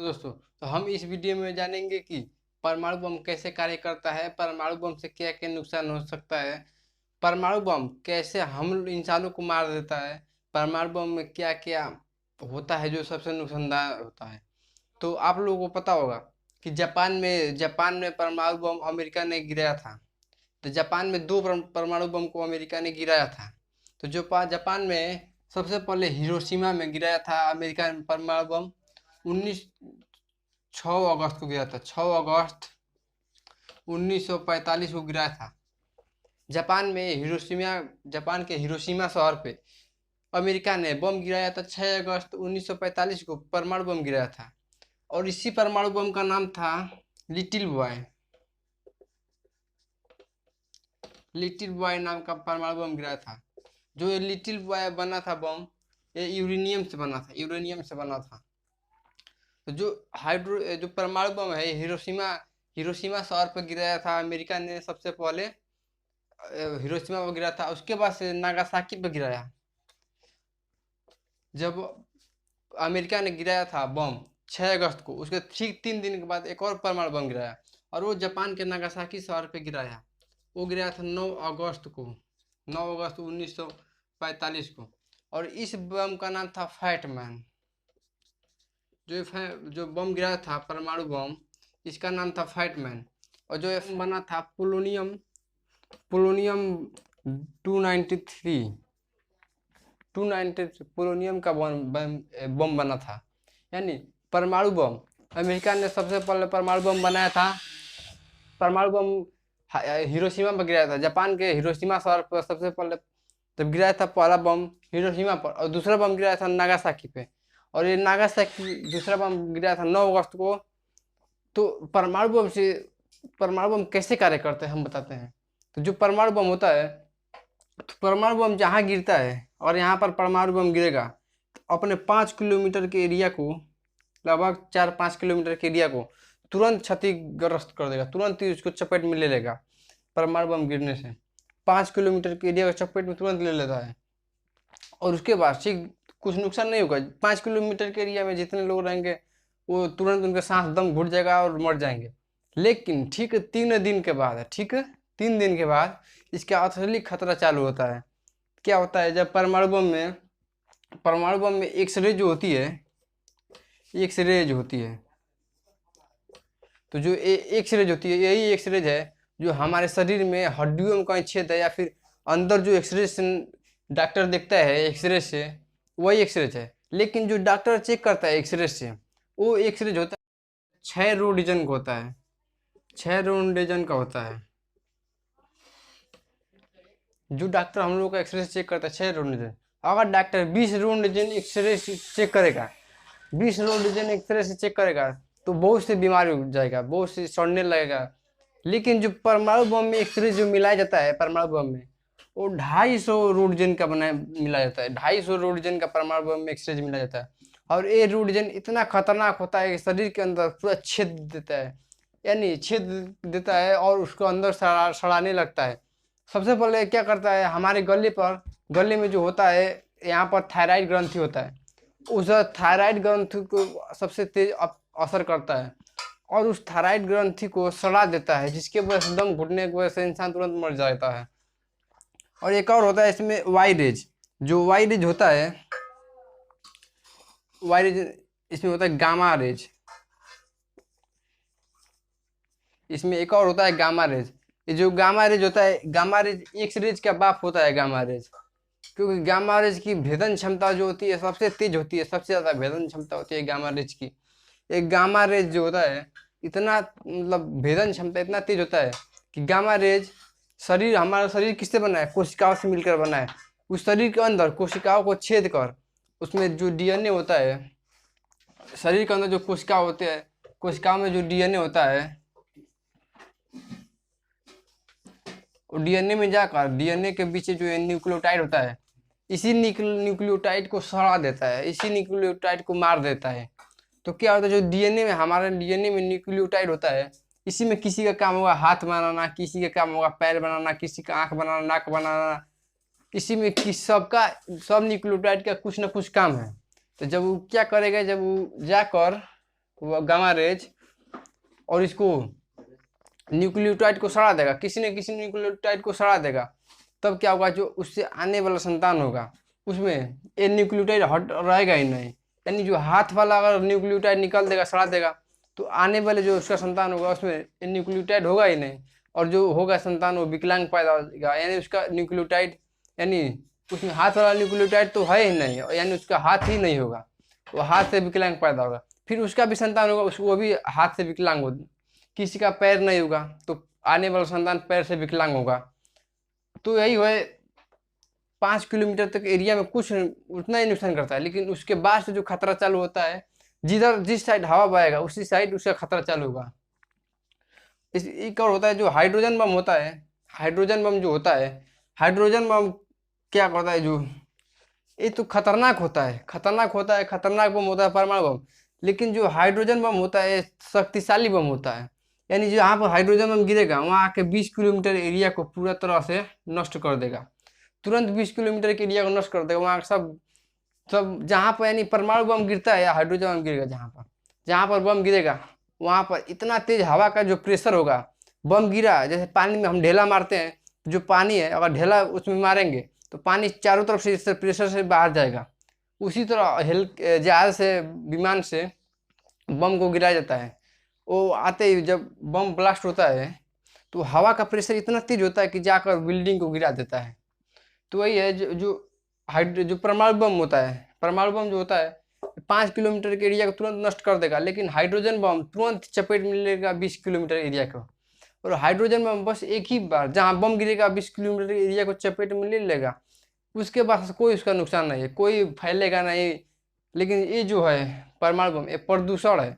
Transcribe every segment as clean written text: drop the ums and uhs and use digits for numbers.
तो दोस्तों, तो हम इस वीडियो में जानेंगे कि परमाणु बम कैसे कार्य करता है, परमाणु बम से क्या क्या नुकसान हो सकता है, परमाणु बम कैसे हम इंसानों को मार देता है, परमाणु बम में क्या क्या होता है जो सबसे नुकसानदायक होता है। तो आप लोगों को पता होगा कि जापान में परमाणु बम अमेरिका ने गिराया था। तो जापान में दो परमाणु बम को अमेरिका ने गिराया था। तो जापान में सबसे पहले हिरोशिमा में गिराया था अमेरिका ने परमाणु बम। 19 6 अगस्त को गिरा था। 6 अगस्त 1945 को गिरा था। जापान के हिरोशिमा शहर पे अमेरिका ने बम गिराया था। 6 अगस्त 1945 को परमाणु बम गिराया था। और इसी परमाणु बम का नाम था लिटिल बॉय। लिटिल बॉय नाम का परमाणु बम गिराया था। जो ये लिटिल बॉय बना था बम, ये यूरेनियम से बना था। तो जो परमाणु बम है, हिरोशिमा शहर पर गिराया था अमेरिका ने सबसे पहले। हिरोशिमा पर गिरा था, उसके बाद से नागासाकी पर गिराया। जब अमेरिका ने गिराया था बम 6 अगस्त को, उसके ठीक 3 दिन के बाद एक और परमाणु बम गिराया, और वो जापान के नागासाकी शहर पे गिराया। वो गिराया था 9 अगस्त को, 9 अगस्त 1945 को। और इस बम का नाम था फैट मैन। जो बम गिरा था परमाणु बम, इसका नाम था फैट मैन। और जो बना था पोलोनियम पोलोनियम 293 पोलोनियम का बम बना था। यानी परमाणु बम, अमेरिका ने सबसे पहले परमाणु बम बनाया था। परमाणु बम हिरोशिमा पर गिराया था। जापान के हिरोशिमा शहर पर सबसे पहले जब गिराया था पहला बम हिरोशिमा पर, और दूसरा बम गिराया था नागासाकी पे। और ये नागासाकी दूसरा बम गिराया था 9 अगस्त को। तो परमाणु बम कैसे कार्य करते हैं हम बताते हैं। तो जो परमाणु बम होता है, तो परमाणु बम जहाँ गिरता है और यहाँ पर परमाणु बम गिरेगा, तो अपने 5 किलोमीटर के एरिया को, लगभग 4-5 किलोमीटर के एरिया को तुरंत क्षतिग्रस्त कर देगा, तुरंत ही उसको चपेट में ले लेगा। परमाणु बम गिरने से 5 किलोमीटर के एरिया को चपेट में तुरंत ले लेता है। और उसके बाद ठीक कुछ नुकसान नहीं होगा। 5 किलोमीटर के एरिया में जितने लोग रहेंगे, वो तुरंत उनका सांस दम घुट जाएगा और मर जाएंगे। लेकिन ठीक 3 दिन के बाद इसका असली खतरा चालू होता है। क्या होता है, जब परमाणु बम में एक्सरे जो होती है, तो जो एक्सरेज होती है, यही एक्सरेज है जो हमारे शरीर में हड्डियों में कहीं छेद है या फिर अंदर जो एक्सरे से डॉक्टर देखता है, एक्सरे से वही एक्सरेज है। लेकिन जो डॉक्टर चेक करता है एक्सरे से, वो एक्सरेज होता है 6 रोडिजन का होता है। 6 रोडिजन का होता है। जो डॉक्टर हम लोग का एक्सरे चेक करता है 6 रोडिजन। अगर डॉक्टर 20 रोडिजन एक्सरे चेक करेगा, 20 रोडिजन एक्सरे से चेक करेगा, तो बहुत से बीमारी हो जाएगा, बहुत से सड़ने लगेगा। लेकिन जो परमाणु बम में एक्सरे जो मिलाया जाता है, परमाणु बम में वो 250 रोडिजन का मिला जाता है। 250 रोडिजन का परमाणु बम में एक्सरे मिला जाता है। और ये रोडिजन इतना खतरनाक होता है कि शरीर के अंदर पूरा छेद देता है, यानी छेद देता है और उसको अंदर सड़ाने लगता है। सबसे पहले क्या करता है, हमारे गले में जो होता है, यहाँ पर थायराइड ग्रंथि होता है। उस थायराइड ग्रंथि को सबसे तेज असर करता है और उस थायराइड ग्रंथि को सड़ा देता है, जिसके वजह से दम घुटने की वजह से इंसान तुरंत मर जाता है। और एक और होता है इसमें वाई रेज। जो वाई रेज होता है, इसमें होता है गामा रेज। इसमें एक और होता है गामा रेज। ये जो गामा रेज होता है, गामा रेज एक्स रेज का बाप होता है गामा रेज। क्योंकि गामा रेज की भेदन क्षमता जो होती है सबसे तेज होती है, सबसे ज्यादा भेदन क्षमता होती है गामा रेज की। एक गामा रेज जो होता है, इतना मतलब भेदन क्षमता इतना तेज होता है कि गामा रेज हमारा शरीर किससे बना है, कोशिकाओं से मिलकर बना है। उस शरीर के अंदर कोशिकाओं को छेद कर उसमें जो डीएनए होता है, शरीर के अंदर जो कोशिका होते हैं, कोशिकाओं में जो डीएनए होता है, डीएनए में जाकर डीएनए के पीछे जो न्यूक्लियोटाइड होता है, इसी न्यूक्लियोटाइड को सड़ा देता है, इसी न्यूक्लियोटाइड को मार देता है। तो क्या होता है, जो हमारे डीएनए में न्यूक्लियोटाइड होता है, इसी में किसी का काम होगा हाथ बनाना, किसी का काम होगा पैर बनाना, किसी का आंख बनाना, नाक बनाना। इसी में सब न्यूक्लियोटाइड का कुछ ना कुछ काम है। तो जब वो क्या करेगा, जब वो जाकर गामा रेज, और इसको न्यूक्लियोटाइड को सड़ा देगा, किसी न किसी न्यूक्लियोटाइड को सड़ा देगा, तब क्या होगा, जो उससे आने वाला संतान होगा उसमें ये न्यूक्लियोटाइड हट रहेगा ही नहीं। यानी जो हाथ वाला अगर न्यूक्लियोटाइड निकाल देगा, सड़ा देगा, तो आने वाले जो उसका संतान होगा उसमें ये न्यूक्लियोटाइड होगा ही नहीं, और जो होगा संतान वो विकलांग पैदा होगा। यानी उसका न्यूक्लियोटाइड, यानी उसमें हाथ वाला न्यूक्लियोटाइड तो है ही नहीं, यानी उसका हाथ ही नहीं होगा, वो हाथ से विकलांग पैदा होगा। फिर उसका भी संतान होगा, उसको वो भी हाथ से विकलांग होगा। किसी का पैर नहीं होगा तो आने वाला संतान पैर से विकलांग होगा। तो यही है, 5 किलोमीटर तक एरिया में कुछ उतना ही नुकसान करता है, लेकिन उसके बाद से जो खतरा चालू होता है, जिधर जिस साइड हवा बहेगा उसी साइड उसका खतरा चालू होगा। इस एक और होता है जो हाइड्रोजन बम होता है। हाइड्रोजन बम जो होता है, हाइड्रोजन बम क्या करता है, जो ये तो खतरनाक होता है, खतरनाक होता है, खतरनाक बम होता है परमाणु बम। लेकिन जो हाइड्रोजन बम होता है शक्तिशाली बम होता है। यानी जो यहाँ पर हाइड्रोजन बम गिरेगा वहाँ आके 20 किलोमीटर एरिया को पूरा तरह से नष्ट कर देगा। तुरंत 20 किलोमीटर के एरिया को नष्ट कर देगा, वहाँ सब सब जहाँ पर, यानी परमाणु बम गिरता है या हाइड्रोजन बम गिरेगा, जहाँ पर बम गिरेगा वहाँ पर इतना तेज हवा का जो प्रेशर होगा, बम गिरा जैसे पानी में हम ढेला मारते हैं, जो पानी है अगर ढेला उसमें मारेंगे तो पानी चारों तरफ से इससे प्रेशर से बाहर जाएगा। उसी तरह जहाज से, विमान से बम को गिराया जाता है। वो आते ही जब बम ब्लास्ट होता है तो हवा का प्रेशर इतना तेज होता है कि जाकर बिल्डिंग को गिरा देता है। तो वही है जो परमाणु बम होता है, परमाणु बम जो होता है 5 किलोमीटर के एरिया को तुरंत नष्ट कर देगा, लेकिन हाइड्रोजन बम तुरंत चपेट में लेगा 20 किलोमीटर एरिया को। और हाइड्रोजन बम बस एक ही बार जहाँ बम गिरेगा 20 किलोमीटर एरिया को चपेट में ले लेगा, उसके बाद कोई उसका नुकसान नहीं है, कोई फैलेगा नहीं। लेकिन ये जो है परमाणु बम, ये प्रदूषण है,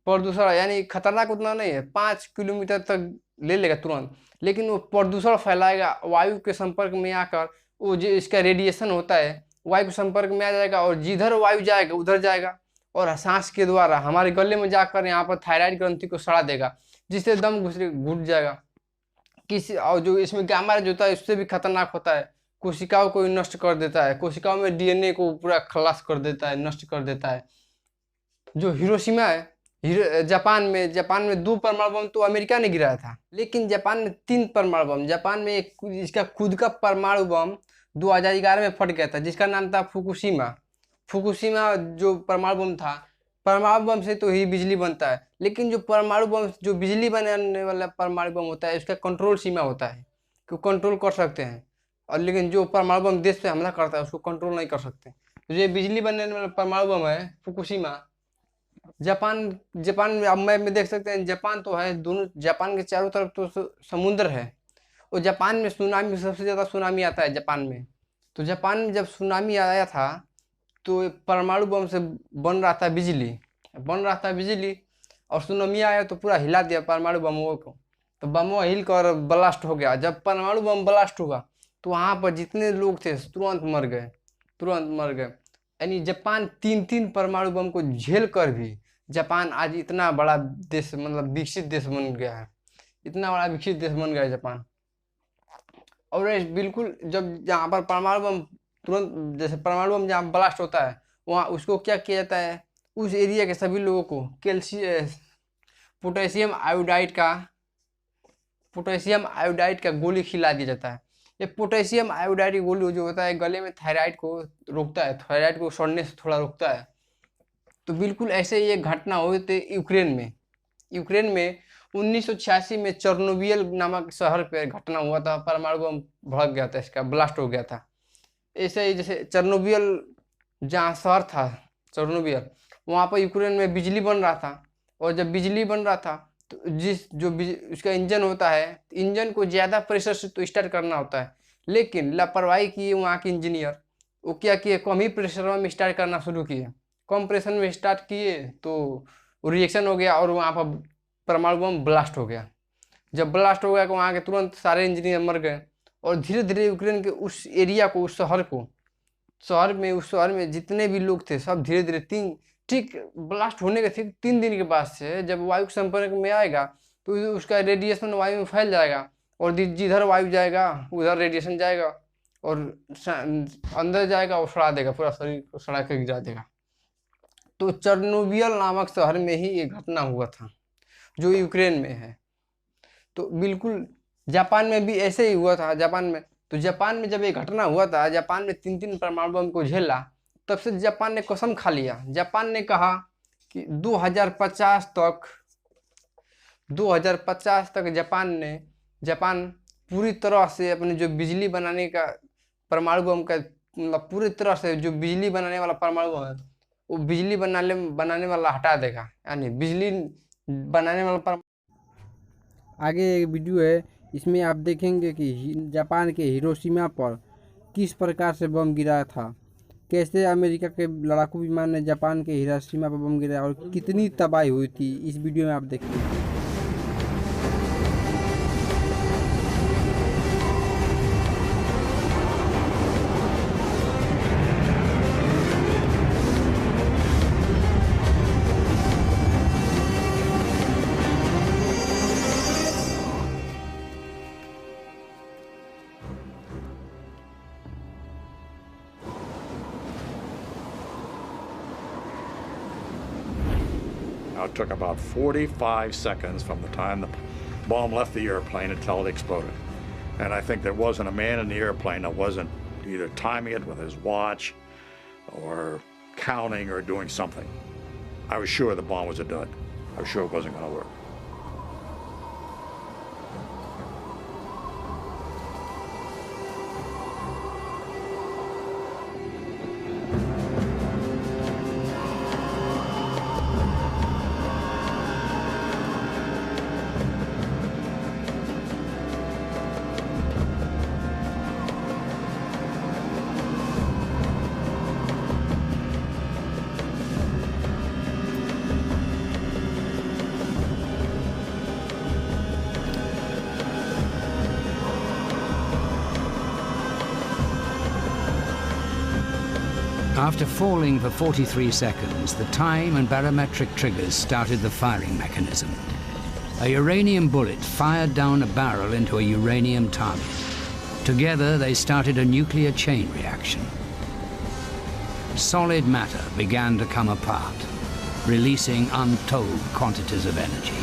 प्रदूषण है, यानी खतरनाक उतना नहीं है, 5 किलोमीटर तक ले लेगा तुरंत, लेकिन वो प्रदूषण फैलाएगा वायु के संपर्क में आकर। वो जो इसका रेडिएशन होता है वायु के संपर्क में आ जाएगा, और जिधर वायु जाएगा उधर जाएगा, और सांस के द्वारा हमारे गले में जाकर यहाँ पर थायराइड ग्रंथि को सड़ा देगा, जिससे दम घुट जाएगा। किसी और जो इसमें गामा रेज होता है उससे भी खतरनाक होता है, कोशिकाओं को नष्ट कर देता है, कोशिकाओं में डीएनए को पूरा खलास कर देता है, नष्ट कर देता है। जो हिरोशिमा है, जापान में 2 परमाणु बम तो अमेरिका ने गिराया था, लेकिन जापान में 3 परमाणु बम, जापान में एक इसका खुद का परमाणु बम 2011 में फट गया था, जिसका नाम था फुकुशिमा। फुकुशिमा जो परमाणु बम था, परमाणु बम से तो ही बिजली बनता है, लेकिन जो परमाणु बम, जो बिजली बनाने वाला परमाणु बम होता है, उसका कंट्रोल सीमा होता है कि कंट्रोल कर सकते हैं, और लेकिन जो परमाणु बम देश पे हमला करता है उसको कंट्रोल नहीं कर सकते। तो ये बिजली बनाने वाला परमाणु बम है फुकुशिमा। जापान में, अब मैप में देख सकते हैं, जापान तो है, दोनों जापान के चारों तरफ तो समुद्र है। और जापान में सुनामी, सबसे ज़्यादा सुनामी आता है जापान में। तो जापान में जब सुनामी आया था तो परमाणु बम से बन रहा था बिजली, और सुनामी आया तो पूरा हिला दिया परमाणु बमों को, तो बमों हिल कर ब्लास्ट हो गया। जब परमाणु बम ब्लास्ट हुआ तो वहाँ पर जितने लोग थे तुरंत मर गए। यानी जापान 3 परमाणु बम को झेल कर भी जापान आज इतना बड़ा देश, मतलब विकसित देश बन गया है, इतना बड़ा विकसित देश बन गया है जापान। और ये बिल्कुल जब जहाँ पर परमाणु बम तुरंत, जैसे परमाणु बम जहाँ ब्लास्ट होता है वहाँ उसको क्या किया जाता है, उस एरिया के सभी लोगों को पोटेशियम आयोडाइड का गोली खिला दिया जाता है। ये पोटेशियम आयोडाइड की गोली जो होता है गले में थायराइड को रोकता है, थायराइड को सड़ने से थोड़ा रोकता है। तो बिल्कुल ऐसे ही एक घटना हुई थी यूक्रेन में 1986 में चेर्नोबिल नामक शहर पे घटना हुआ था, परमाणु बम भड़क गया था, इसका ब्लास्ट हो गया था। ऐसे ही जैसे चेर्नोबिल जहाँ शहर था चेर्नोबिल, वहाँ पर यूक्रेन में बिजली बन रहा था, और जब बिजली बन रहा था तो उसका इंजन होता है, इंजन को ज़्यादा प्रेशर से तो स्टार्ट करना होता है, लेकिन लापरवाही की वहाँ के इंजीनियर, वो क्या किए, कम ही प्रेशर में स्टार्ट करना शुरू किए। कम प्रेशर में स्टार्ट किए तो रिएक्शन हो गया और वहाँ पर परमाणु बम ब्लास्ट हो गया। जब ब्लास्ट हो गया तो वहाँ के तुरंत सारे इंजीनियर मर गए, और धीरे धीरे यूक्रेन के उस एरिया को, उस शहर में जितने भी लोग थे सब धीरे धीरे ठीक ब्लास्ट होने के ठीक 3 दिन के बाद से जब वायु के संपर्क में आएगा तो उसका रेडिएशन वायु में फैल जाएगा, और जिधर वायु जाएगा उधर रेडिएशन जाएगा, और अंदर जाएगा और सड़ा देगा, पूरा शरीर को सड़ा के गिरा देगा। तो चर्नोबिल नामक शहर में ही ये घटना हुआ था, जो यूक्रेन में है। तो बिल्कुल जापान में भी ऐसे ही हुआ था। जापान में, तो जापान में जब ये घटना हुआ था, जापान में 3 परमाणु बम को झेला, तब से जापान ने कसम खा लिया। जापान ने कहा कि 2050 तक जापान पूरी तरह से अपने जो बिजली बनाने का परमाणु बम का मतलब पूरी तरह से जो बिजली बनाने वाला परमाणु बम है, वो बिजली बनाने वाला हटा देगा, यानी बिजली बनाने वाला आगे एक वीडियो है, इसमें आप देखेंगे कि जापान के हिरोशिमा पर किस प्रकार से बम गिरा था, कैसे अमेरिका के लड़ाकू विमान ने जापान के हिरोशिमा पर बम गिराया और कितनी तबाही हुई थी। इस वीडियो में आप देखिए। Now, it took about 45 seconds from the time the bomb left the airplane until it exploded. And I think there wasn't a man in the airplane that wasn't either timing it with his watch or counting or doing something. I was sure the bomb was a dud. I was sure it wasn't going to work. After falling for 43 seconds, the time and barometric triggers started the firing mechanism. A uranium bullet fired down a barrel into a uranium target. Together, they started a nuclear chain reaction. Solid matter began to come apart, releasing untold quantities of energy.